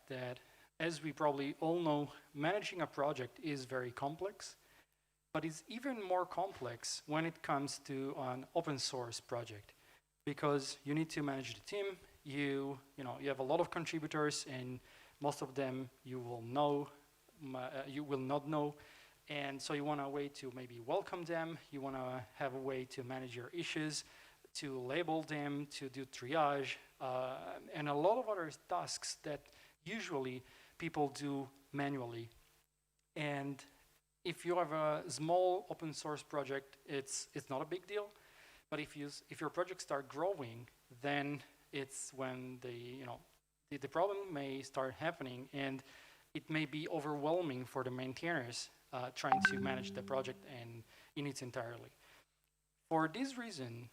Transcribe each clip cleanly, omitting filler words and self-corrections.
that, as we probably all know, managing a project is very complex, but it's even more complex when it comes to an open source project, because you need to manage the team. You have a lot of contributors, and most of them you will not know, and so you want a way to maybe welcome them. You want to have a way to manage your issues, to label them, to do triage, and a lot of other tasks that usually people do manually. And if you have a small open source project, it's not a big deal. But if your project start growing, then it's when the problem may start happening, and it may be overwhelming for the maintainers trying to manage the project and in its entirety. For this reason,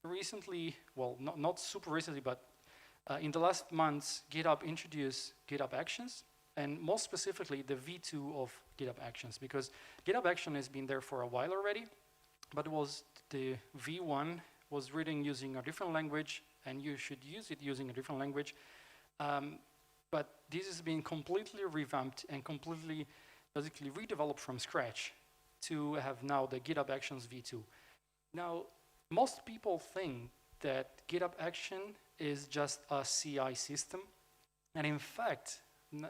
recently, well, not super recently, but in the last months, GitHub introduced GitHub Actions, and most specifically the V2 of GitHub Actions, because GitHub Action has been there for a while already, but the V1 was written using a different language, and you should use it using a different language. But this has been completely revamped and completely, basically redeveloped from scratch to have now the GitHub Actions V2. Now, most people think that GitHub Action is just a CI system, and in fact,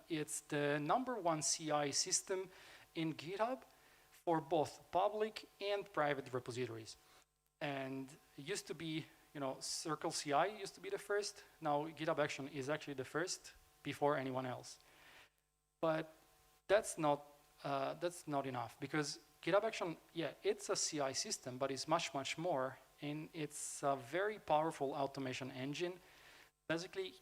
it's the #1 CI system in GitHub for both public and private repositories. And it used to be, Circle CI used to be the first. Now GitHub Action is actually the first before anyone else. But that's not enough, because GitHub Action, yeah, it's a CI system, but it's much, much more, and it's a very powerful automation engine. Basically,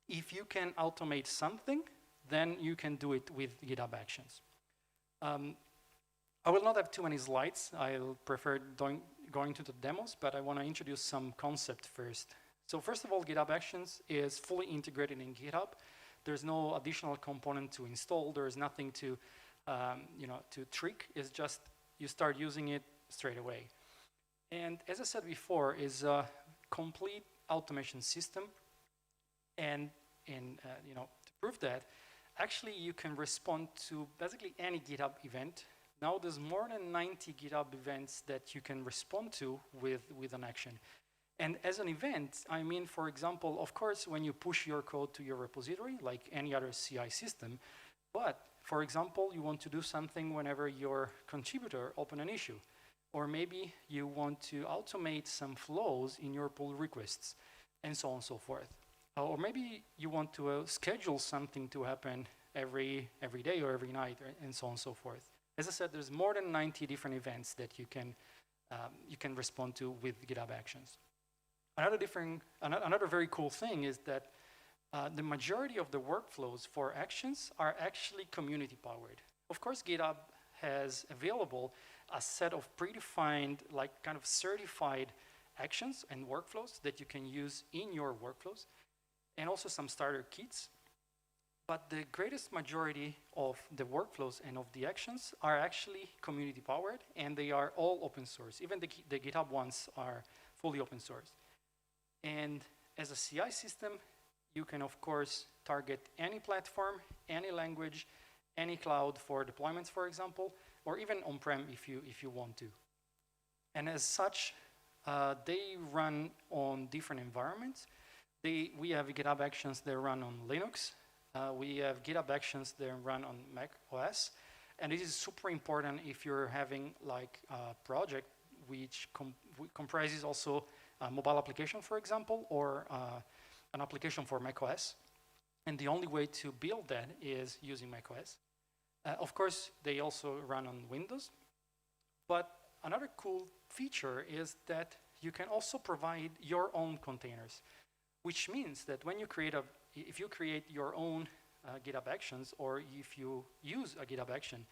if you can automate something, then you can do it with GitHub Actions. I will not have too many slides. I'll prefer going to the demos, but I want to introduce some concept first. So first of all, GitHub Actions is fully integrated in GitHub. There's no additional component to install. There's nothing to trick. It's just you start using it straight away. And as I said before, is a complete automation system. And to prove that, actually you can respond to basically any GitHub event. Now there's more than 90 GitHub events that you can respond to with an action. And as an event, I mean, for example, of course, when you push your code to your repository, like any other CI system, but for example, you want to do something whenever your contributor open an issue, or maybe you want to automate some flows in your pull requests, and so on and so forth. Or maybe you want to schedule something to happen every day or every night, and so on and so forth. As I said, there's more than 90 different events that you can respond to with GitHub Actions. Another very cool thing is that the majority of the workflows for actions are actually community powered. Of course, GitHub has available a set of predefined, like kind of certified actions and workflows that you can use in your workflows, and also some starter kits. But the greatest majority of the workflows and of the actions are actually community powered, and they are all open source. Even the GitHub ones are fully open source. And as a CI system, you can, of course, target any platform, any language, any cloud for deployments, for example, or even on-prem if you want to. And as such, they run on different environments. We have GitHub Actions that run on Linux. We have GitHub Actions that run on Mac OS. And this is super important if you're having like a project which comprises also a mobile application, for example, or an application for macOS. And the only way to build that is using macOS. Of course, they also run on Windows. But another cool feature is that you can also provide your own containers, which means that when you if you create your own GitHub Actions, or if you use a GitHub Action,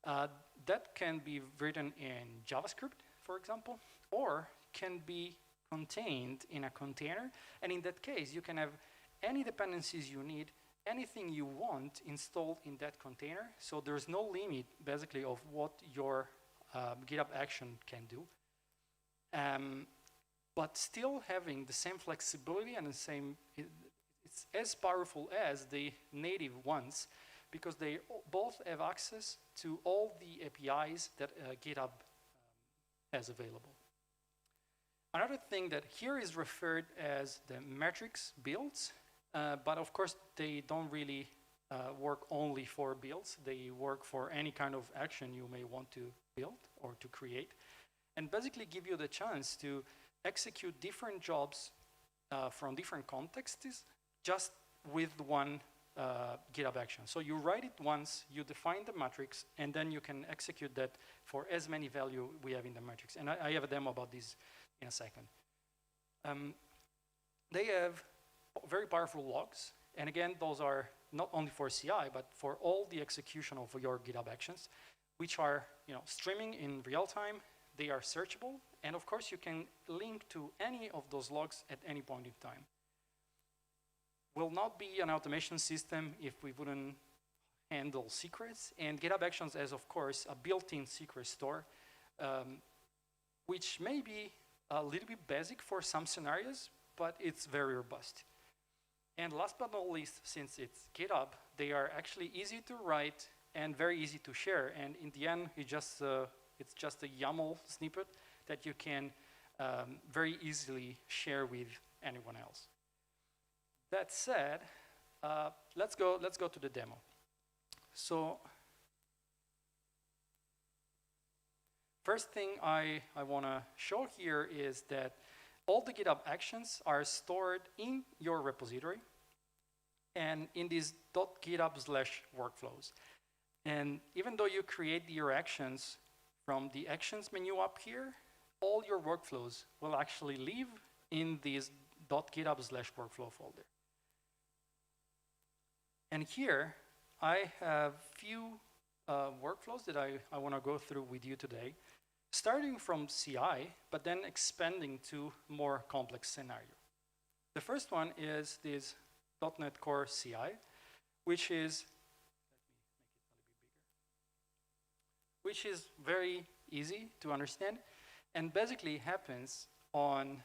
that can be written in JavaScript, for example, or can be contained in a container. And in that case, you can have any dependencies you need, anything you want installed in that container. So there's no limit, basically, of what your GitHub Action can do. But still having the same flexibility and the same, it's as powerful as the native ones because they both have access to all the APIs that GitHub has available. Another thing that here is referred as the metrics builds, but of course they don't really work only for builds. They work for any kind of action you may want to build or to create, and basically give you the chance to execute different jobs from different contexts just with one GitHub action. So you write it once, you define the matrix, and then you can execute that for as many value we have in the matrix. And I have a demo about this in a second. They have very powerful logs. And again, those are not only for CI, but for all the execution of your GitHub actions, which are streaming in real time. They are searchable. And of course, you can link to any of those logs at any point in time. Will not be an automation system if we wouldn't handle secrets. And GitHub Actions has, of course, a built-in secret store, which may be a little bit basic for some scenarios, but it's very robust. And last but not least, since it's GitHub, they are actually easy to write and very easy to share. And in the end, it's just a YAML snippet that you can very easily share with anyone else. That said, let's go to the demo. So first thing I want to show here is that all the GitHub actions are stored in your repository and in this .github/workflows. And even though you create your actions from the actions menu up here, all your workflows will actually live in this .github/workflow folder. And here, I have few workflows that I want to go through with you today, starting from CI, but then expanding to more complex scenario. The first one is this .NET Core CI, which is, very easy to understand, and basically happens on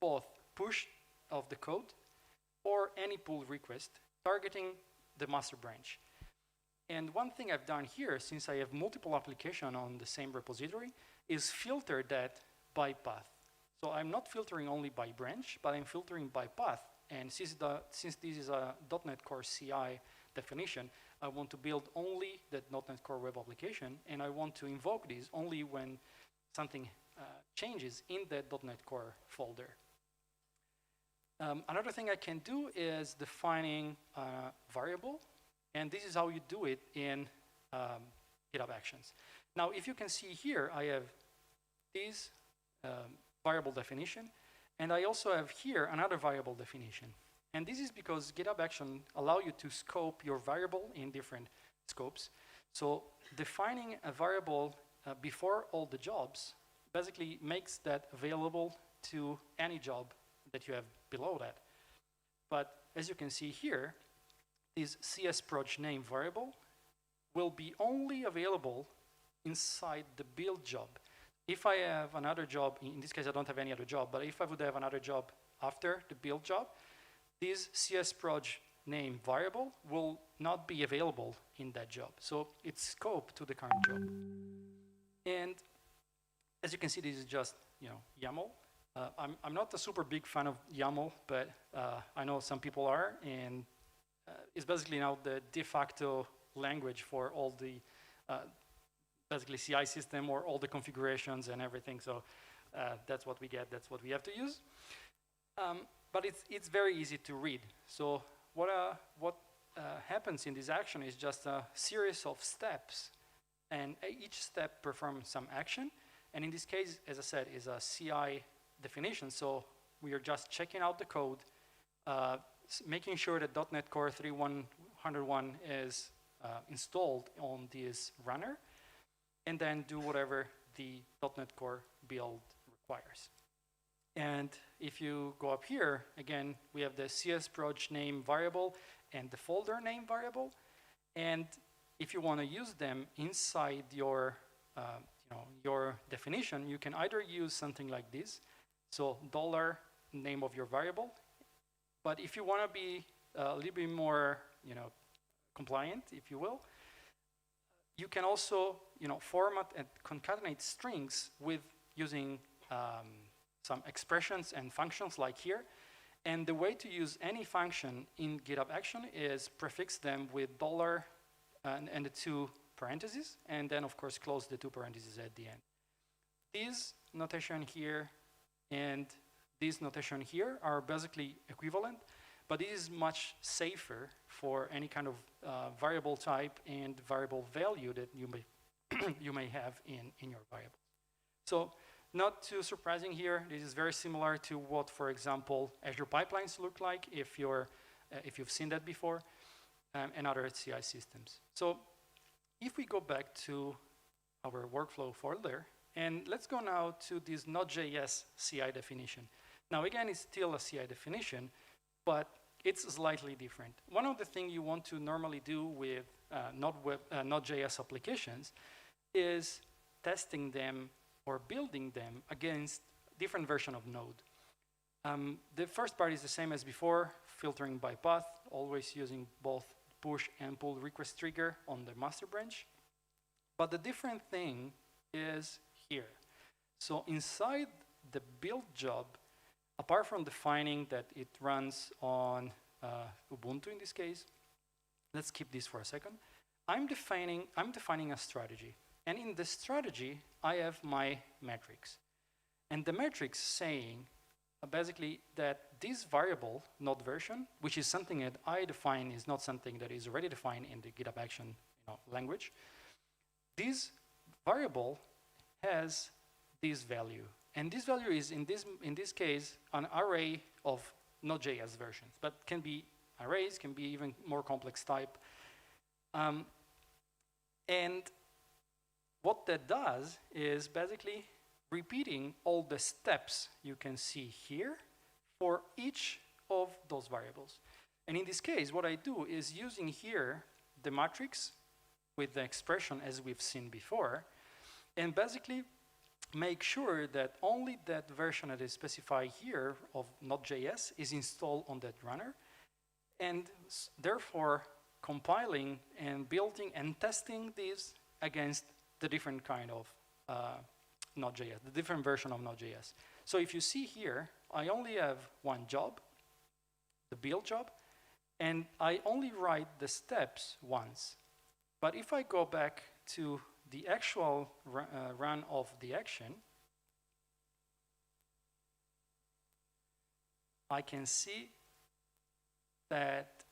both push of the code or any pull request targeting the master branch. And one thing I've done here, since I have multiple applications on the same repository, is filter that by path. So I'm not filtering only by branch, but I'm filtering by path. And since this is a .NET Core CI definition, I want to build only that .NET Core web application, and I want to invoke this only when something changes in that .NET Core folder. Another thing I can do is defining a variable, and this is how you do it in GitHub Actions. Now, if you can see here, I have this variable definition, and I also have here another variable definition. And this is because GitHub Action allow you to scope your variable in different scopes. So defining a variable before all the jobs basically makes that available to any job that you have below that. But as you can see here, this csproj name variable will be only available inside the build job. If I have another job, in this case I don't have any other job, but if I would have another job after the build job, this csproj name variable will not be available in that job. So it's scoped to the current job. And as you can see, this is just YAML. I'm not a super big fan of YAML, but I know some people are, and it's basically now the de facto language for all the basically CI system or all the configurations and everything. So that's what we get, that's what we have to use. But it's very easy to read. So what happens in this action is just a series of steps, and each step performs some action. And in this case, as I said, is a CI definition. So we are just checking out the code, making sure that .NET Core 3.101 is installed on this runner, and then do whatever the .NET Core build requires. And if you go up here, again, we have the csproj name variable and the folder name variable. And if you want to use them inside your definition, you can either use something like this, so $name of your variable. But if you want to be a little bit more, compliant, if you will, you can also, format and concatenate strings with using some expressions and functions like here. And the way to use any function in GitHub Action is prefix them with $ and the 2 parentheses, and then of course close the 2 parentheses at the end. This notation here and this notation here are basically equivalent, but it is much safer for any kind of variable type and variable value that you may you may have in your variable. So not too surprising here. This is very similar to what, for example, Azure pipelines look like if you've seen that before, and other CI systems. So if we go back to our workflow folder, and let's go now to this Node.js CI definition. Now again, it's still a CI definition, but it's slightly different. One of the things you want to normally do with Node.js applications is testing them or building them against different version of Node. The first part is the same as before, filtering by path, always using both push and pull request trigger on the master branch. But the different thing is here. So inside the build job, apart from defining that it runs on Ubuntu in this case, let's keep this for a second. I'm defining a strategy. And in the strategy, I have my metrics. And the metrics saying basically that this variable, node version, which is something that I define, is not something that is already defined in the GitHub Action language. This variable has this value. And this value is, in this case, an array of Node.js versions, but can be arrays, can be even more complex type. And what that does is basically repeating all the steps you can see here for each of those variables. And in this case, what I do is using here the matrix with the expression as we've seen before, and basically make sure that only that version that is specified here of Node.js is installed on that runner, and therefore compiling and building and testing these against the different kind of Node.js, the different version of Node.js. So if you see here, I only have one job, the build job, and I only write the steps once. But if I go back to the actual run of the action, I can see that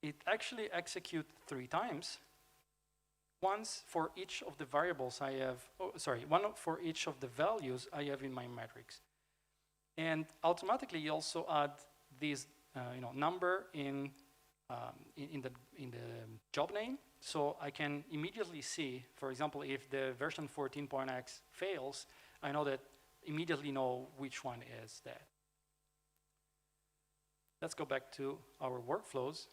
it actually executes 3 times. Once for each of the variables I have, one for each of the values I have in my matrix. And automatically you also add this number in the job name, so I can immediately see, for example, if the version 14.x fails, I immediately know which one is that. Let's go back to our workflows.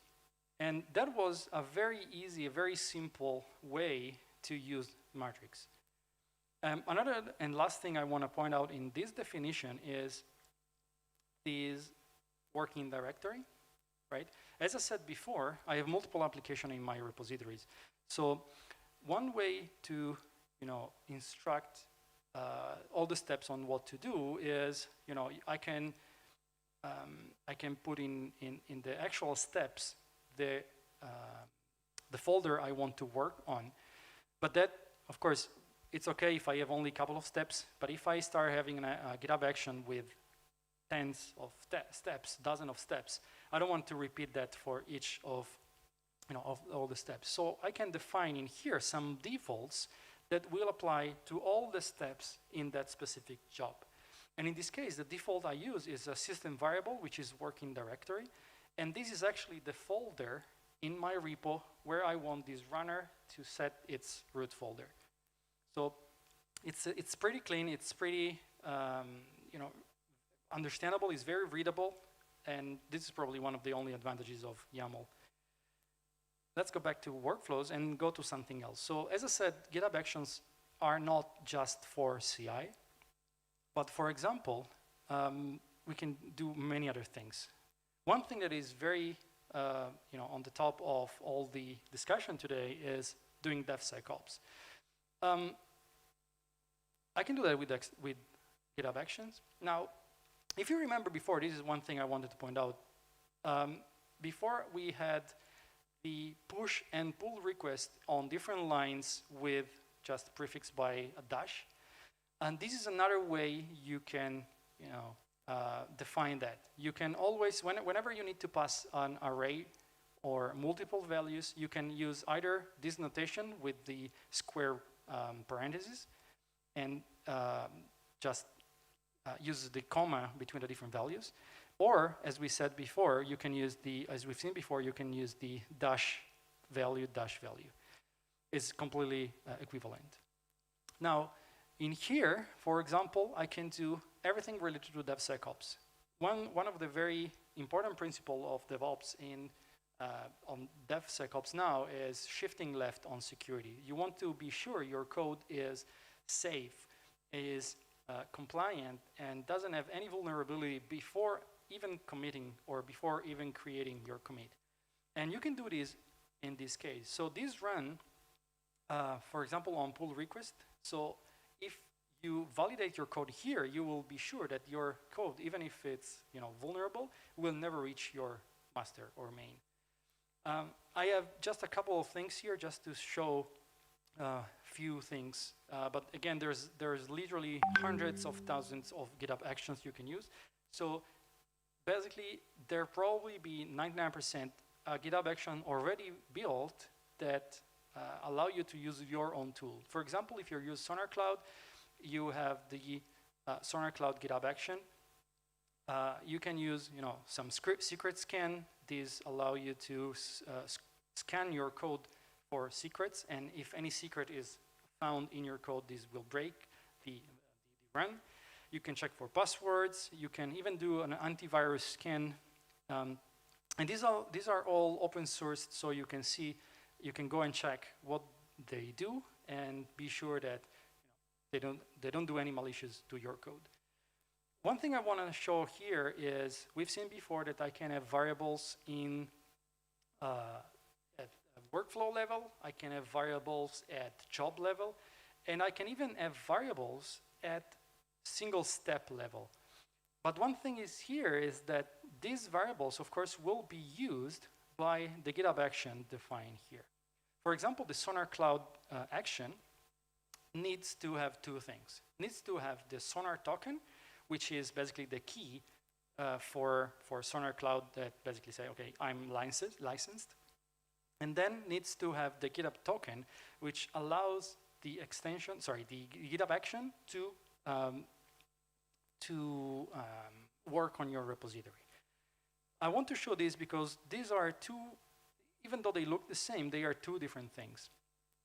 And that was a very easy, a very simple way to use matrix. Another and last thing I want to point out in this definition is this working directory, right? As I said before, I have multiple applications in my repositories. So one way to instruct all the steps on what to do is, I can put in the actual steps the folder I want to work on. But that, of course, it's okay if I have only a couple of steps, but if I start having a GitHub action with tens of steps, dozens of steps, I don't want to repeat that for each of all the steps. So I can define in here some defaults that will apply to all the steps in that specific job. And in this case, the default I use is a system variable, which is working directory. And this is actually the folder in my repo where I want this runner to set its root folder. So it's pretty clean. It's pretty understandable. It's very readable, and this is probably one of the only advantages of YAML. Let's go back to workflows and go to something else. So as I said, GitHub Actions are not just for CI, but for example, we can do many other things. One thing that is very on the top of all the discussion today is doing DevSecOps. I can do that with GitHub Actions. Now, if you remember before, this is one thing I wanted to point out. Before we had the push and pull request on different lines with just prefixed by a dash. And this is another way you can define that. You can always, whenever you need to pass an array or multiple values, you can use either this notation with the square parentheses and just use the comma between the different values. Or, as we said before, you can use as we've seen before, you can use the dash value. It's completely equivalent. Now, in here, for example, I can do everything related to DevSecOps. One of the very important principles of DevOps on DevSecOps now is shifting left on security. You want to be sure your code is safe, is compliant, and doesn't have any vulnerability before even committing or before even creating your commit. And you can do this in this case. So these run, for example, on pull request. So if you validate your code here, you will be sure that your code, even if it's vulnerable, will never reach your master or main. I have just a couple of things here just to show few things. But again, there's literally hundreds of thousands of GitHub actions you can use. So basically, there probably be 99% GitHub action already built that allow you to use your own tool. For example, if you use Sonar Cloud, you have the Sonar Cloud GitHub action. You can use some secret scan. These allow you to scan your code for secrets, and if any secret is found in your code, this will break the run. You can check for passwords. You can even do an antivirus scan. And these are all open source, so you can see, you can go and check what they do and be sure that they don't do any malicious to your code. One thing I want to show here is we've seen before that I can have variables in at workflow level. I can have variables at job level, and I can even have variables at single step level. But one thing is here is that these variables, of course, will be used by the GitHub action defined here. For example, the Sonar Cloud action needs to have two things. It needs to have the Sonar token, which is basically the key for Sonar Cloud that basically say, okay, I'm licensed. And then needs to have the GitHub token, which allows the extension, the GitHub action to work on your repository. I want to show this because these are two, even though they look the same, they are two different things.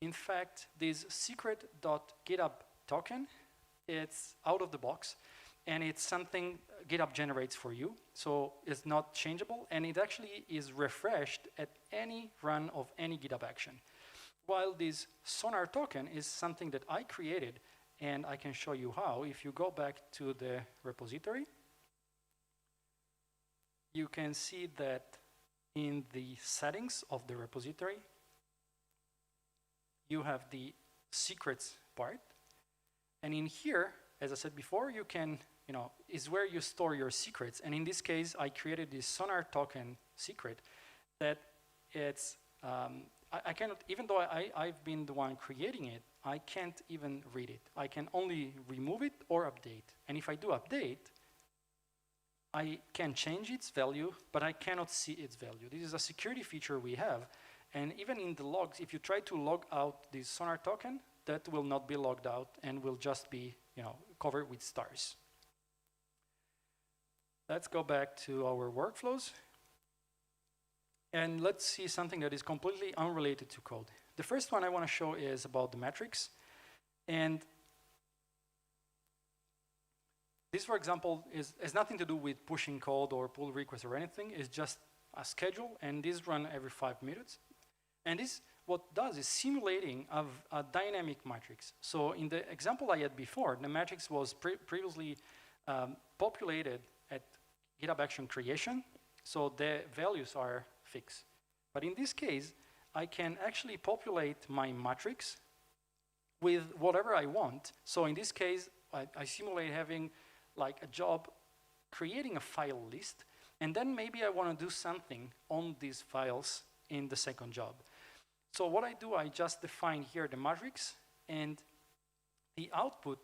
In fact, this secret.github token, it's out of the box, and it's something GitHub generates for you, so it's not changeable, and it actually is refreshed at any run of any GitHub action. While this Sonar token is something that I created, and I can show you how. If you go back to the repository, you can see that in the settings of the repository, you have the secrets part. And in here, as I said before, you can, is where you store your secrets. And in this case, I created this Sonar token secret that it's, I cannot, even though I've been the one creating it, I can't even read it. I can only remove it or update. And if I do update, I can change its value, but I cannot see its value. This is a security feature we have. And even in the logs, if you try to log out this Sonar token, that will not be logged out and will just be covered with stars. Let's go back to our workflows. And let's see something that is completely unrelated to code. The first one I want to show is about the metrics. And this, for example, has nothing to do with pushing code or pull requests or anything. It's just a schedule, and these run every 5 minutes. And this, what does is simulating of a dynamic matrix. So in the example I had before, the matrix was previously populated at GitHub action creation. So the values are fixed. But in this case, I can actually populate my matrix with whatever I want. So in this case, I simulate having like a job creating a file list, and then maybe I want to do something on these files in the second job. So what I do, I just define here the matrix, and the output,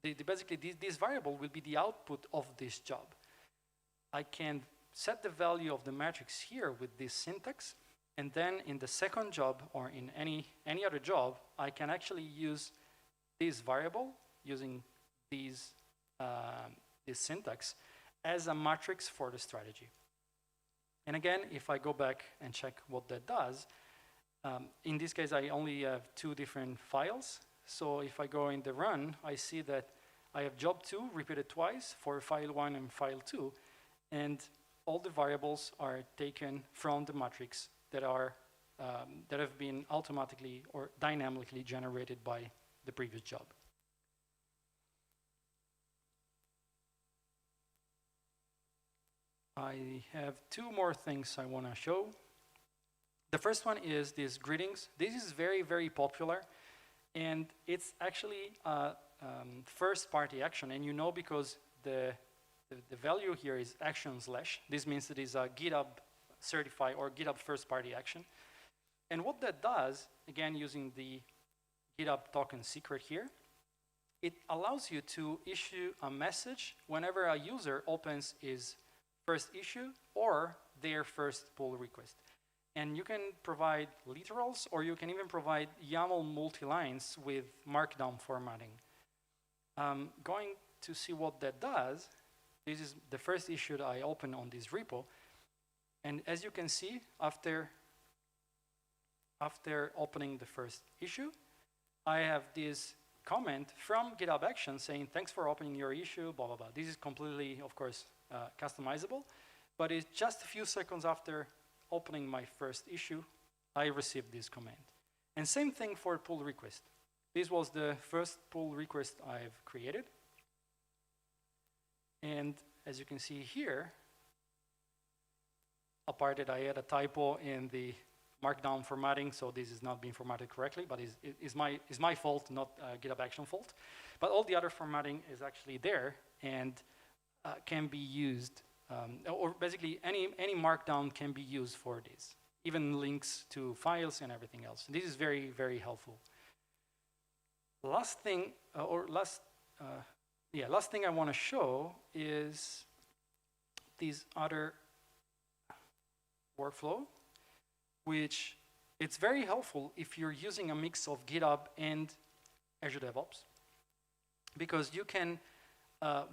basically this variable will be the output of this job. I can set the value of the matrix here with this syntax, and then in the second job or in any other job, I can actually use this variable using this syntax as a matrix for the strategy. And again, if I go back and check what that does, in this case, I only have 2 different files. So if I go in the run, I see that I have job 2 repeated twice for file 1 and file 2, and all the variables are taken from the matrix that have been automatically or dynamically generated by the previous job. I have 2 more things I want to show. The first one is these greetings. This is very, very popular, and it's actually a first-party action, and you know because the value here is action slash. This means it is a GitHub certified or GitHub first-party action. And what that does, again using the GitHub token secret here, it allows you to issue a message whenever a user opens his first issue or their first pull request. And you can provide literals, or you can even provide YAML multi-lines with markdown formatting. Going to see what that does, this is the first issue that I open on this repo. And as you can see, after opening the first issue, I have this comment from GitHub Actions saying, thanks for opening your issue, blah, blah, blah. This is completely, of course, customizable, but it's just a few seconds after opening my first issue, I received this command. And same thing for pull request. This was the first pull request I've created. And as you can see here, apart that I had a typo in the markdown formatting, so this is not being formatted correctly, but it's my fault, not GitHub Action fault. But all the other formatting is actually there and can be used, or basically any markdown can be used for this, even links to files and everything else. This is very, very helpful. Last thing, last thing I want to show is this other workflow, which it's very helpful if you're using a mix of GitHub and Azure DevOps, because you can,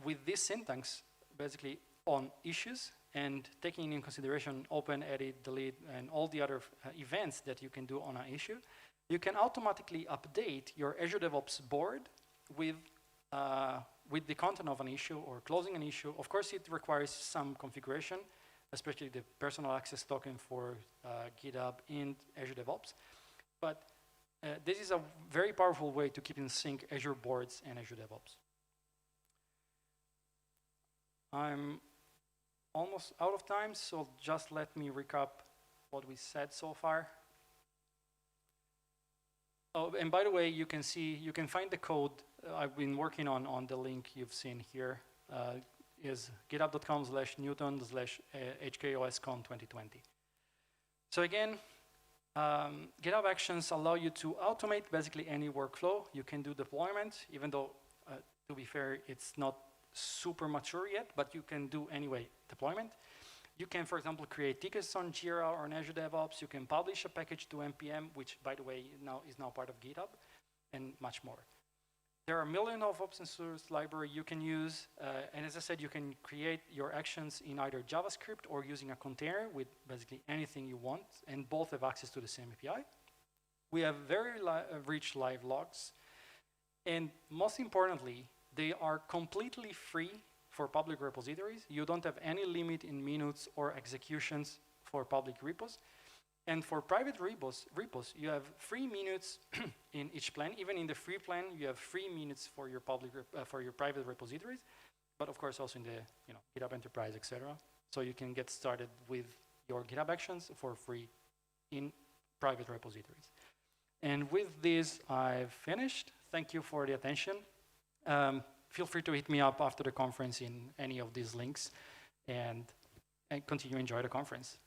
with this syntax, basically on issues and taking in consideration open, edit, delete, and all the other events that you can do on an issue, you can automatically update your Azure DevOps board with the content of an issue or closing an issue. Of course, it requires some configuration, especially the personal access token for GitHub and Azure DevOps. But this is a very powerful way to keep in sync Azure boards and Azure DevOps. I'm almost out of time, so just let me recap what we said so far. Oh, and by the way, you can find the code I've been working on the link you've seen here. Is github.com/newton/HKOSCon2020. So again, GitHub Actions allow you to automate basically any workflow. You can do deployment, even though, to be fair, it's not super mature yet, but you can do anyway deployment. You can, for example, create tickets on Jira or on Azure DevOps. You can publish a package to NPM, which, by the way, is now part of GitHub, and much more. There are millions of open source libraries you can use, and as I said, you can create your actions in either JavaScript or using a container with basically anything you want, and both have access to the same API. We have very rich live logs, and most importantly, they are completely free for public repositories. You don't have any limit in minutes or executions for public repos. And for private repos, you have 3 minutes in each plan. Even in the free plan, you have 3 minutes for your public for your private repositories, but of course also in the GitHub Enterprise, etc. So you can get started with your GitHub Actions for free in private repositories. And with this, I've finished. Thank you for the attention. Feel free to hit me up after the conference in any of these links, and continue to enjoy the conference.